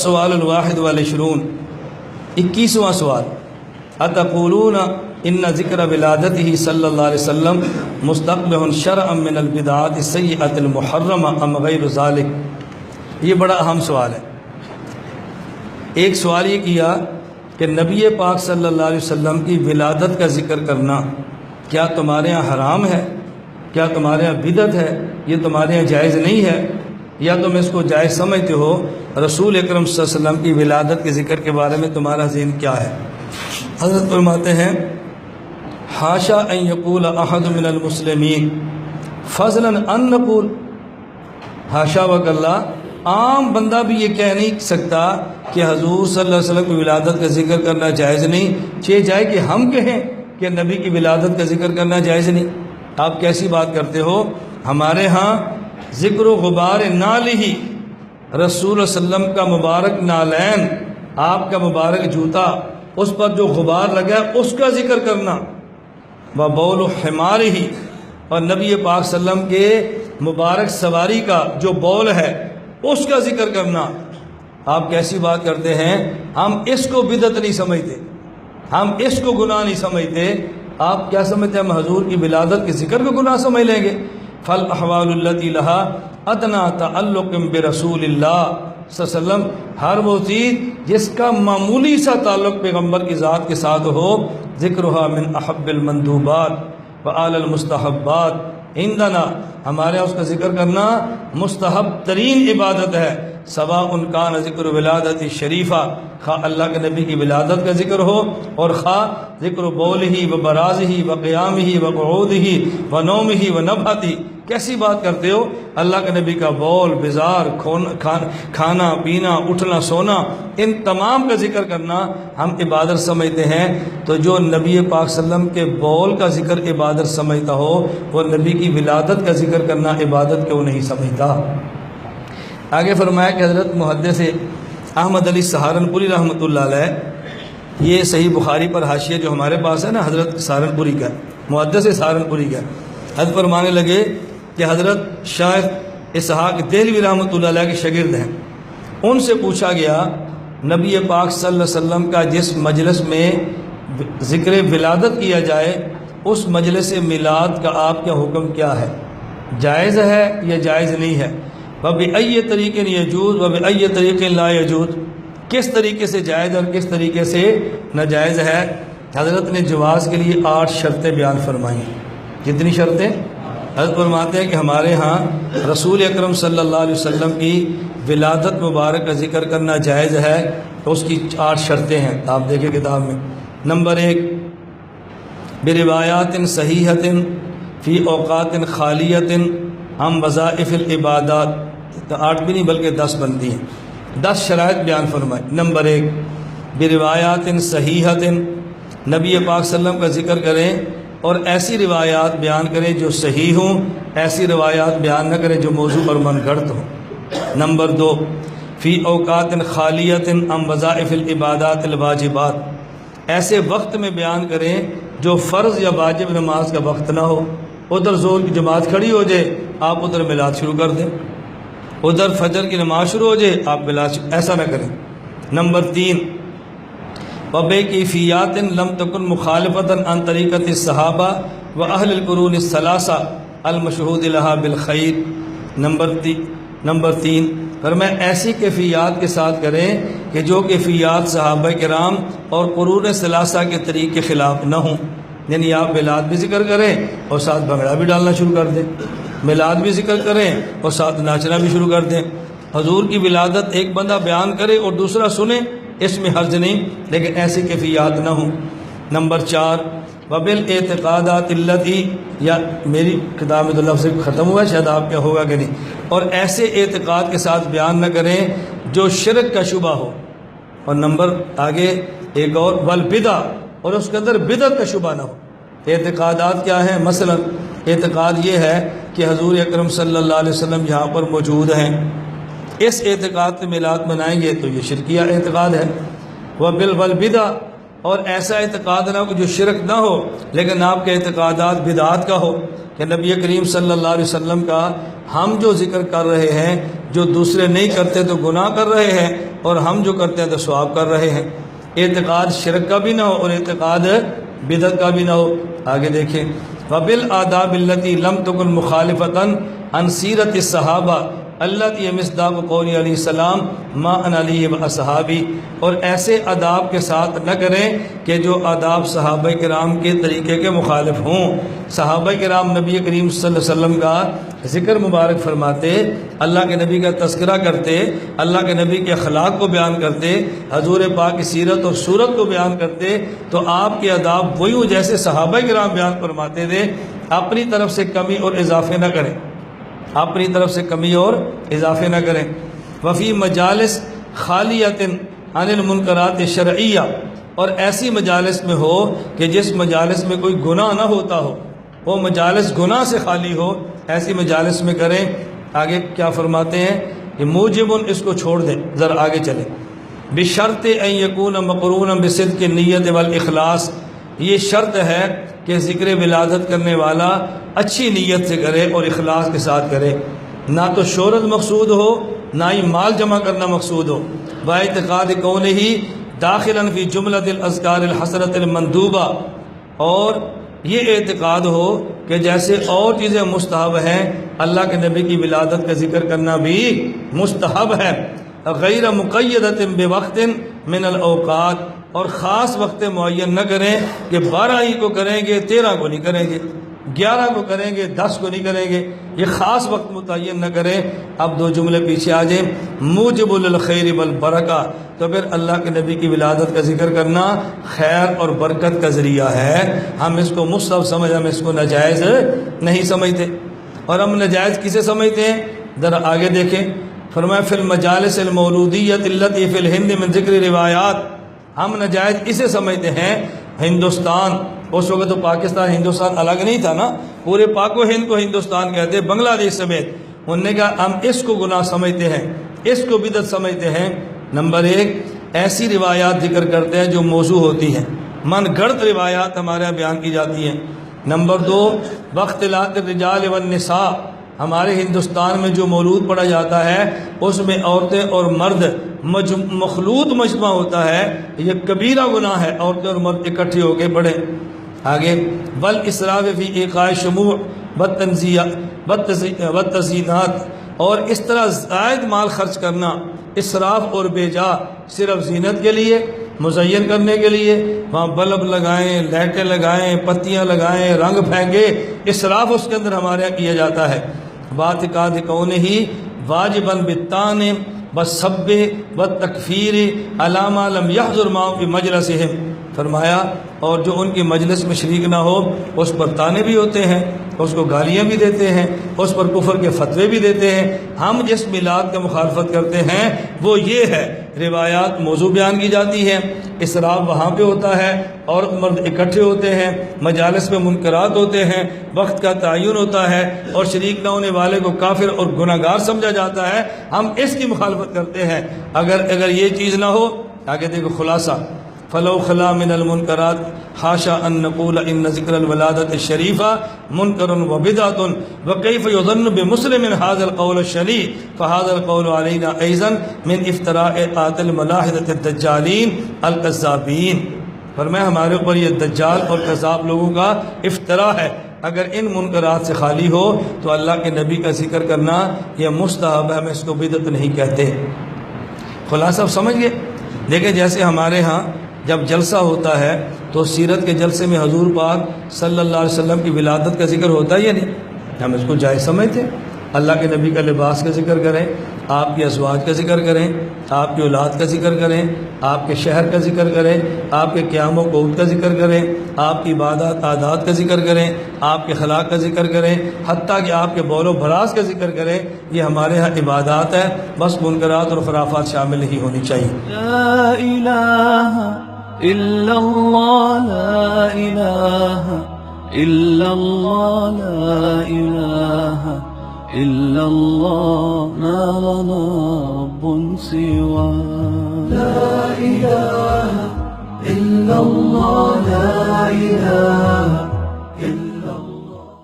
السوال الواحد والعشرون 21واں سوال اتقولون ان ذکر ولادتہ صلی اللہ علیہ وسلم مستقبح شرعا من البدعات السیئۃ المحرمہ ام غیر ذالک؟ یہ بڑا اہم سوال ہے۔ ایک سوال یہ کیا کہ نبی پاک صلی اللہ علیہ وسلم کی ولادت کا ذکر کرنا کیا تمہارے ہاں حرام ہے؟ کیا تمہارے ہاں بدعت ہے؟ یہ تمہارے ہاں جائز نہیں ہے یا تم اس کو جائز سمجھتے ہو؟ رسول اکرم صلی اللہ علیہ وسلم کی ولادت کے ذکر کے بارے میں تمہارا ذہن کیا ہے؟ حضرت فرماتے ہیں حاشا ان یقول احد من المسلمین فضلا ان نقول، حاشا وکلا عام بندہ بھی یہ کہہ نہیں سکتا کہ حضور صلی اللہ علیہ وسلم کی ولادت کا ذکر کرنا جائز نہیں، چہ جائے کہ ہم کہیں کہ نبی کی ولادت کا ذکر کرنا جائز نہیں۔ آپ کیسی بات کرتے ہو؟ ہمارے ہاں ذکر و غبار نال ہی رسول صلی اللہ علیہ وسلم کا مبارک نالین، آپ کا مبارک جوتا، اس پر جو غبار لگا ہے اس کا ذکر کرنا، وبول حمار ہی، اور نبی پاک صلی اللہ علیہ وسلم کے مبارک سواری کا جو بول ہے اس کا ذکر کرنا۔ آپ کیسی بات کرتے ہیں؟ ہم اس کو بدعت نہیں سمجھتے، ہم اس کو گناہ نہیں سمجھتے۔ آپ کیا سمجھتے ہیں؟ ہم حضور کی ولادت کے ذکر کو گناہ سمجھ لیں گے؟ فالاحوال التي لها ادنى تعلق برسول اللہ صلی اللہ علیہ وسلم، ہر وہ چیز جس کا معمولی سا تعلق پیغمبر کی ذات کے ساتھ ہو، ذکرها من احب المندوبات وآل المستحبات عندنا، ہمارے اس کا ذکر کرنا مستحب ترین عبادت ہے۔ سواء کان ذکر ولادت شریفہ، خواہ اللہ کے نبی کی ولادت کا ذکر ہو اور خواہ ذکر بولہ و برازہ و قیامہ و قعودہ و نومہ و نبھتہ۔ کیسی بات کرتے ہو؟ اللہ کے نبی کا بول، بزار، کھانا پینا، اٹھنا سونا، ان تمام کا ذکر کرنا ہم عبادت سمجھتے ہیں۔ تو جو نبی پاک صلی اللہ علیہ وسلم کے بول کا ذکر عبادت سمجھتا ہو، وہ نبی کی ولادت کا ذکر کرنا عبادت کیوں نہیں سمجھتا؟ آگے فرمایا کہ حضرت محدث احمد علی سہارنپوری رحمۃ اللہ علیہ، یہ صحیح بخاری پر حاشیہ جو ہمارے پاس ہے نا حضرت سہارنپوری کا، محدث سہارنپوری کا، حضرت فرمانے لگے کہ حضرت شیخ اسحاق دہلوی رحمۃ اللہ علیہ کے شاگرد ہیں، ان سے پوچھا گیا نبی پاک صلی اللہ علیہ وسلم کا جس مجلس میں ذکر ولادت کیا جائے اس مجلس میلاد کا آپ کا حکم کیا ہے؟ جائز ہے یا جائز نہیں ہے؟ وَبِأَيِّ طریقٍ یجوز وَبِأَيِّ طریقٍ لا یجوز، کس طریقے سے جائز اور کس طریقے سے ناجائز ہے؟ حضرت نے جواز کے لیے 8 شرطیں بیان فرمائیں۔ کتنی شرطیں؟ حضرت فرماتے ہیں کہ ہمارے ہاں رسول اکرم صلی اللہ علیہ وسلم کی ولادت مبارک کا ذکر کرنا جائز ہے، تو اس کی 8 شرطیں ہیں، آپ دیکھیں کتاب میں۔ نمبر 1، بروایات صحیحۃ فی اوقات خالیۃ ہم وظائف العبادات، تو 8 بھی نہیں بلکہ 10 بنتی ہیں، 10 شرائط بیان فرمائے۔ نمبر 1، بروایات صحیحۃ، نبی پاک صلی اللہ علیہ وسلم کا ذکر کریں اور ایسی روایات بیان کریں جو صحیح ہوں، ایسی روایات بیان نہ کریں جو موضوع اور من گھڑت ہوں۔ نمبر 2، فی اوقات خالیۃ عن وظائف العبادات الواجبات، ایسے وقت میں بیان کریں جو فرض یا واجب نماز کا وقت نہ ہو، ادھر زور کی جماعت کھڑی ہو جائے آپ ادھر میلاد شروع کر دیں، ادھر فجر کی نماز شروع ہو جائے آپ میلاد ایسا نہ کریں۔ نمبر 3، وبکیفیات لم تکن مخالفۃ عن طریقۃ الصحابہ و اہل القرون الثلاثہ المشہود لہا بالخیر۔ نمبر 3، فرمایا ایسی کیفیات کے ساتھ کریں کہ جو کیفیات صحابہ کرام اور قرون ثلاثہ کے طریق کے خلاف نہ ہوں، یعنی آپ میلاد بھی ذکر کریں اور ساتھ بھنگڑا بھی ڈالنا شروع کر دیں، میلاد بھی ذکر کریں اور ساتھ ناچنا بھی شروع کر دیں۔ حضور کی ولادت ایک بندہ بیان کرے اور دوسرا سنے، اس میں حرج نہیں، لیکن ایسی کیفیات نہ ہوں۔ نمبر 4، وبالاعتقادات التی، یا میری کتاب میں تو لفظ ختم ہوا ہے، شاید آپ کا ہوگا کہ نہیں، اور ایسے اعتقاد کے ساتھ بیان نہ کریں جو شرک کا شبہ ہو۔ اور نمبر آگے ایک اور، والبدع، اور اس کے اندر بدعت کا شبہ نہ ہو۔ اعتقادات کیا ہیں؟ مثلا اعتقاد یہ ہے کہ حضور اکرم صلی اللہ علیہ وسلم یہاں پر موجود ہیں، اس اعتقاد سے میلاد منائیں گے تو یہ شرکیہ اعتقاد ہے۔ والبدع، اور ایسا اعتقاد نہ ہو کہ جو شرک نہ ہو لیکن آپ کے اعتقادات بدعات کا ہو، کہ نبی کریم صلی اللہ علیہ وسلم کا ہم جو ذکر کر رہے ہیں جو دوسرے نہیں کرتے تو گناہ کر رہے ہیں، اور ہم جو کرتے ہیں تو ثواب کر رہے ہیں۔ اعتقاد شرک کا بھی نہ ہو اور اعتقاد بدعت کا بھی نہ ہو۔ آگے دیکھیں، وَبِالْآدَابِ الَّتِي لَمْ تَكُنْ مُخَالِفَةً عَنْ سِيرَةِ الصَّحَابَةِ الَّتِي مِصْدَاقُ قَوْلِ علیہ السلام مَا أَنَا عَلَيْهِ وَأَصْحَابِي، اور ایسے آداب کے ساتھ نہ کریں کہ جو آداب صحابہ کرام کے طریقے کے مخالف ہوں۔ صحابہ کرام نبی کریم صلی اللہ علیہ وسلم کا ذکر مبارک فرماتے، اللہ کے نبی کا تذکرہ کرتے، اللہ کے نبی کے اخلاق کو بیان کرتے، حضور پاک کی سیرت اور صورت کو بیان کرتے، تو آپ کے آداب وہی ہوں جیسے صحابہ کرام بیان فرماتے تھے۔ اپنی طرف سے کمی اور اضافے نہ کریں، اپنی طرف سے کمی اور اضافے نہ کریں۔ وفی مجالس خالیۃ عن المنکرات شرعیہ، اور ایسی مجالس میں ہو کہ جس مجالس میں کوئی گناہ نہ ہوتا ہو، وہ مجالس گناہ سے خالی ہو، ایسی مجالس میں کریں۔ آگے کیا فرماتے ہیں کہ موجب، اس کو چھوڑ دیں، ذرا آگے چلیں۔ بشرط ان یکون مقرونا بصدق النیت والاخلاص، یہ شرط ہے کہ ذکر ولادت کرنے والا اچھی نیت سے کرے اور اخلاص کے ساتھ کرے، نہ تو شہرت مقصود ہو نہ ہی مال جمع کرنا مقصود ہو۔ باعتقاد کونہ داخلا فی جملۃ الاذکار الحسنۃ المندوبہ، اور یہ اعتقاد ہو کہ جیسے اور چیزیں مستحب ہیں، اللہ کے نبی کی ولادت کا ذکر کرنا بھی مستحب ہے۔ غیر مقیدۃ بوقت من الاوقات، اور خاص وقت معین نہ کریں کہ 12 ہی کو کریں گے، 13 کو نہیں کریں گے، 11 کو کریں گے، 10 کو نہیں کریں گے، یہ خاص وقت متعین نہ کریں۔ اب 2 جملے پیچھے آ جائیں۔ موجب للخیر والبرکہ، تو پھر اللہ کے نبی کی ولادت کا ذکر کرنا خیر اور برکت کا ذریعہ ہے۔ ہم اس کو مستحب سمجھ، ہم اس کو ناجائز نہیں سمجھتے۔ اور ہم ناجائز کسے سمجھتے ہیں؟ ذرا آگے دیکھیں، فرمایا فی المجالس المولودیۃ التی فی الہند من ذکر روایات، ہم ناجائز اسے سمجھتے ہیں ہندوستان، اس وقت تو پاکستان ہندوستان الگ نہیں تھا نا، پورے پاک و ہند کو ہندوستان کہتے، بنگلہ دیش سمیت۔ انہوں نے کہا ہم اس کو گناہ سمجھتے ہیں، اس کو بدعت سمجھتے ہیں۔ نمبر 1، ایسی روایات ذکر کرتے ہیں جو موضوع ہوتی ہیں، من گھڑت روایات ہمارے یہاں بیان کی جاتی ہیں۔ نمبر 2، واختلاط الرجال والنساء، ہمارے ہندوستان میں جو مولود پڑھا جاتا ہے اس میں عورتیں اور مرد مخلوط مجمع ہوتا ہے، یہ کبیرہ گناہ ہے، عورتیں اور مرد اکٹھے ہو کے پڑھیں۔ آگے، والاسراف فی ایقاع شموع والتزیینات، اور اس طرح زائد مال خرچ کرنا، اسراف اور بے جا، صرف زینت کے لیے، مزین کرنے کے لیے، وہاں بلب لگائیں، لائٹیں لگائیں، پتیاں لگائیں، رنگ پھینکے، اسراف اس کے اندر ہمارے یہاں کیا جاتا ہے۔ باعتقاد کونہ واجباً بالطعن والسب والتکفیر علی ما لم یحضر معهم فی مجلسہم، فرمایا اور جو ان کی مجلس میں شریک نہ ہو اس پر طعنے بھی ہوتے ہیں، اس کو گالیاں بھی دیتے ہیں، اس پر کفر کے فتوے بھی دیتے ہیں۔ ہم جس میلاد کا مخالفت کرتے ہیں وہ یہ ہے، روایات موضوع بیان کی جاتی ہے، اسراف وہاں پہ ہوتا ہے، عورت مرد اکٹھے ہوتے ہیں، مجالس میں منکرات ہوتے ہیں، وقت کا تعین ہوتا ہے، اور شریک نہ ہونے والے کو کافر اور گناہگار سمجھا جاتا ہے، ہم اس کی مخالفت کرتے ہیں۔ اگر یہ چیز نہ ہو، آگے دیکھو خلاصہ، فلو خلا من المنکرات حاشا ان نقول ان ذکر الولادت الشریفہ منکر و بدعۃ وکیف یظن بمسلم هذا القول الشنیع فهذا القول علینا ایضا من افتراء قاتل ملاحدۃ الدجالین الکذابین، فرمایا ہمارے اوپر یہ دجال اور کذاب لوگوں کا افطرا ہے۔ اگر ان منکرات سے خالی ہو تو اللہ کے نبی کا ذکر کرنا یہ مستحب ہے، ہم اس کو بدعت نہیں کہتے۔ خلاصہ اب سمجھ گئے؟ دیکھیں جیسے ہمارے ہاں جب جلسہ ہوتا ہے تو سیرت کے جلسے میں حضور پاک صلی اللہ علیہ وسلم کی ولادت کا ذکر ہوتا ہے یا نہیں؟ ہم اس کو جائز سمجھتے ہیں۔ اللہ کے نبی کا لباس کا ذکر کریں، آپ کی ازواج کا ذکر کریں، آپ کی اولاد کا ذکر کریں، آپ کے شہر کا ذکر کریں، آپ کے قیام و قعود کا ذکر کریں، آپ کی عبادات عادات کا ذکر کریں، آپ کے اخلاق کا ذکر کریں، حتیٰ کہ آپ کے بول و براز کا ذکر کریں، یہ ہمارے ہاں عبادات ہے، بس منکرات اور خرافات شامل نہیں ہونی چاہیے۔ لا الہ الا اللہ، لا الہ الا اللہ، لا الہ الا اللہ، ما لنا رب سوا۔ لا الہ الا اللہ، لا الہ